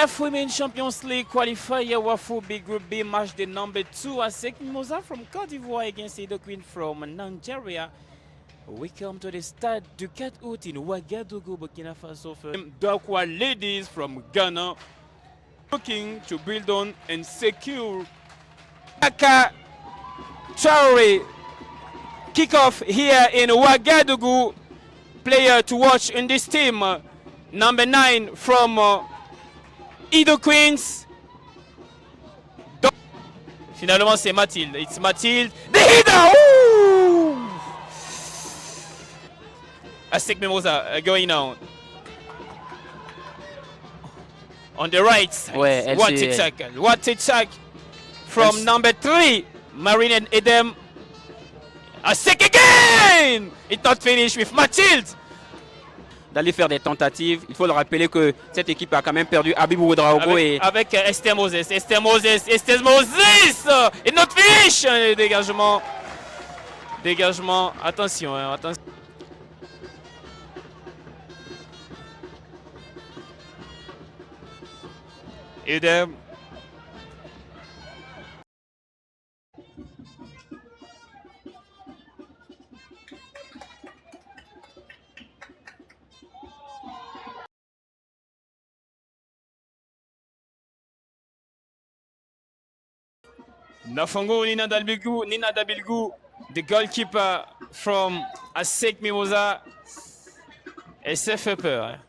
CAF Women's Champions League qualifier Wafu B Group B match the number 2 ASEC Mimosa from Côte d'Ivoire against Edo Queen from Nigeria. We come to the stade du 4 août in Ouagadougou, Burkina Faso. Dakwa ladies from Ghana looking to build on and secure Aka Traore kickoff here in Ouagadougou. Player to watch in this team, number 9 from Edo Queens. Finalement, c'est Mathilde. It's Mathilde. The header! ASEC Mimosa going on. On the right side. Ouais, what a tackle. What a tackle from number 3, Marine and Edem. ASEC again! It's not finished with Mathilde. D'aller faire des tentatives. Il faut le rappeler que cette équipe a quand même perdu Abibou Ouedraogo avec Esther Moses. Esther Moses. Et notre finish. Dégagement. Dégagement. Attention. Attention. Edem. Nafongo Nina Dabilgou, the goalkeeper from ASEC Mimosa. Elle s'est fait peur.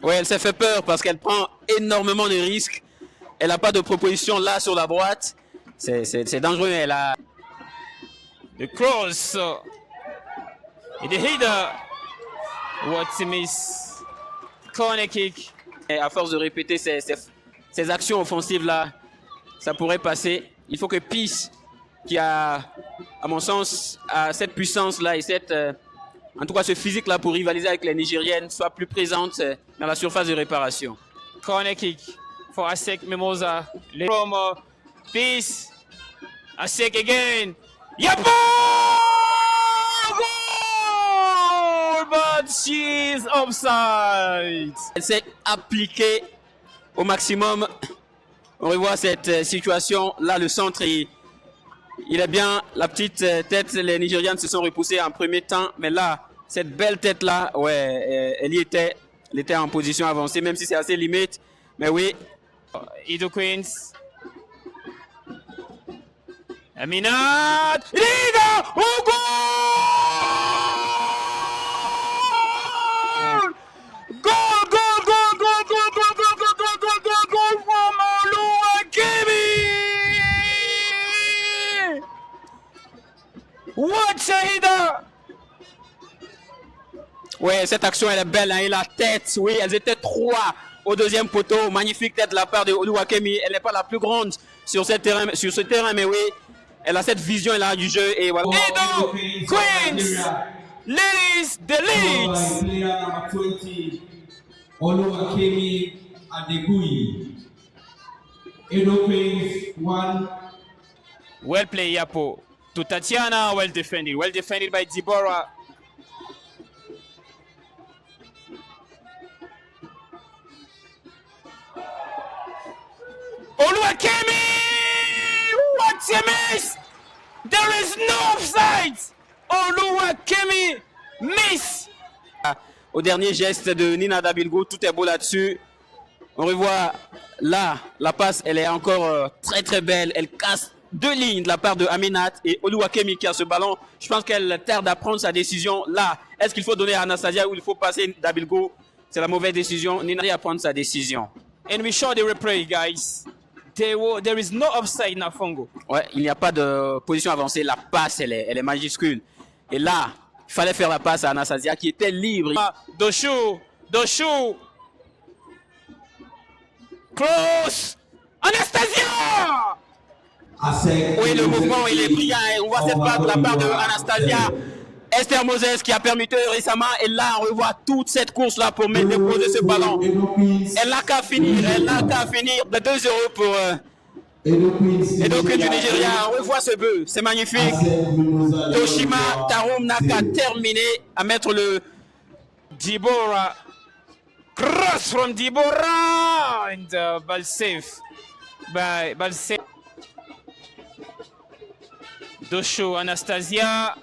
Ouais, elle s'est fait peur parce qu'elle prend énormément de risques. Elle n'a pas de proposition là sur la droite. C'est dangereux. Elle a. The cross. Et the header. What a miss. Corner kick. Et à force de répéter ces actions offensives là, ça pourrait passer. Il faut que Peace, qui a, à mon sens, a cette puissance-là et cette, en tout cas ce physique-là pour rivaliser avec les Nigériennes, soit plus présente dans la surface de réparation. Corner kick for ASEC Mimosa. From Peace. ASEC again. Yapo! Goal! But she's offside. Elle s'est appliquée au maximum. On revoit cette situation. Là, le centre, il est bien. La petite tête, les Nigérianes se sont repoussées en premier temps. Mais là, cette belle tête-là, ouais, elle y était. Elle était en position avancée, même si c'est assez limite. Mais oui. Edo Queens. Aminat. Liga! Au goal! Goal, goal, goal, goal, goal, goal, goal, goal, goal, goal, goal, goal from Oluwakemi! What a header! Ouais, cette action, elle est belle. Hein, et la tête, oui, elles étaient 3 au deuxième poteau. Magnifique tête de la part de Oluwakemi. Elle n'est pas la plus grande sur ce terrain, mais oui, elle a cette vision-là du jeu. Et voilà. Edo Queens! Ladies, the leads! Player number 20, Oluwakemi Adeguyi. Edo Queens 1. Well played, Yapo. To Tatiana, well defended. Well defended by Deborah. Oluwakemi! What a miss! There is no offside! Oluwakemi miss! Au dernier geste de Nina Dabilgou, tout est beau là-dessus. On revoit là, la passe, elle est encore très très belle. Elle casse 2 lignes de la part de Aminat et Oluwakemi qui a ce ballon. Je pense qu'elle tarde à prendre sa décision. Là, est-ce qu'il faut donner à Anastasia ou il faut passer Dabilgou? C'est la mauvaise décision. Nina a prendre sa décision. And we show the replay, guys. There is no offside, Nafongo. Ouais, il n'y a pas de position avancée. La passe, elle est majuscule. Et là, il fallait faire la passe à Anastasia qui était libre. Doshu. Close. Anastasia! Oui, le mouvement, il est brillant. On voit cette passe de la part de Anastasia. Esther Moses qui a permis récemment. Et là, on revoit toute cette course-là pour déposer ce ballon. Elle n'a qu'à finir. De 2-0 pour Edo Queens du Nigeria. On revoit ce but. C'est magnifique. Toshima Tarum n'a qu'à terminer à mettre le Deborah Cross from Deborah and ball safe by Dosho Anastasia.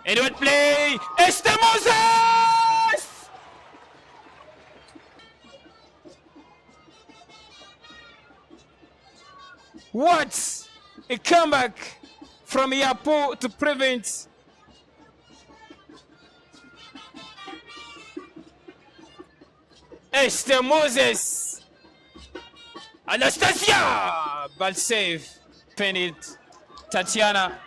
Edward play. Esther Moses! What a comeback from Yapo to prevent Esther Moses. Anastasia! Ball save. Pin it. Tatiana.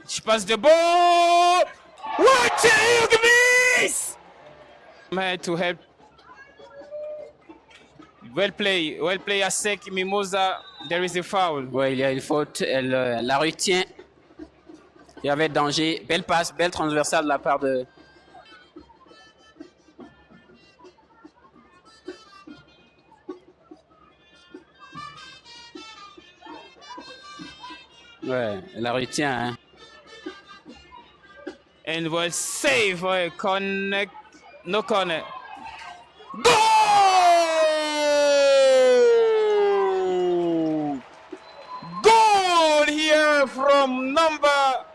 She passed the ball. What a huge miss! To help. Well play Asek Mimosa. There is a foul. Ouais, il y a une faute. Elle la retient. Il y avait danger. Belle passe, belle transversale de la part de. Ouais, elle la retient. Hein. And well save. Connect. No corner. Goal! Goal here from number.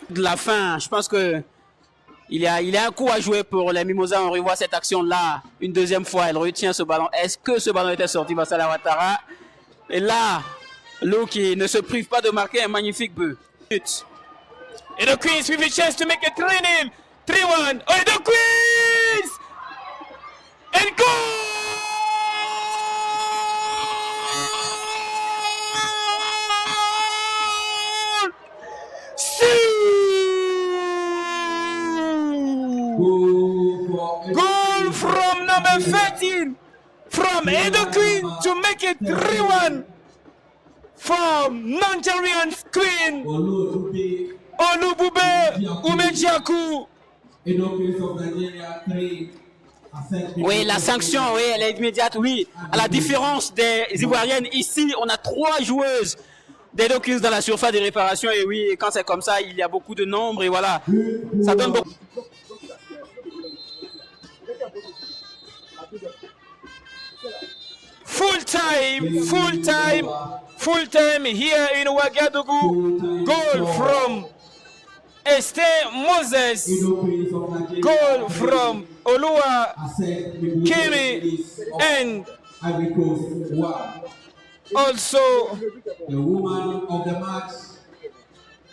De la fin, je pense que il y a un coup à jouer pour les Mimosas. On revoit cette action-là une deuxième fois. Elle retient ce ballon. Est-ce que ce ballon était sorti face à la Ouattara? Et là, Lou qui ne se prive pas de marquer un magnifique but. And the Queens with a chance to make it 3-1. Oh, the Queens! And goal! Goal from number 13 from Edo Queen to make it 3-1 from Nigerian Queen Olubube Umejiaku. Oui, la sanction, oui, elle est immédiate, oui. À la différence des Ivoiriennes, ici, on a 3 joueuses d'Edo Queens dans la surface de réparation. Et oui, quand c'est comme ça, il y a beaucoup de nombres et voilà. Ça donne beaucoup. Full time here in Ouagadougou. Goal from Esther Moses. Goal from Olua Kemi and Ivory Coast. also The woman of the match.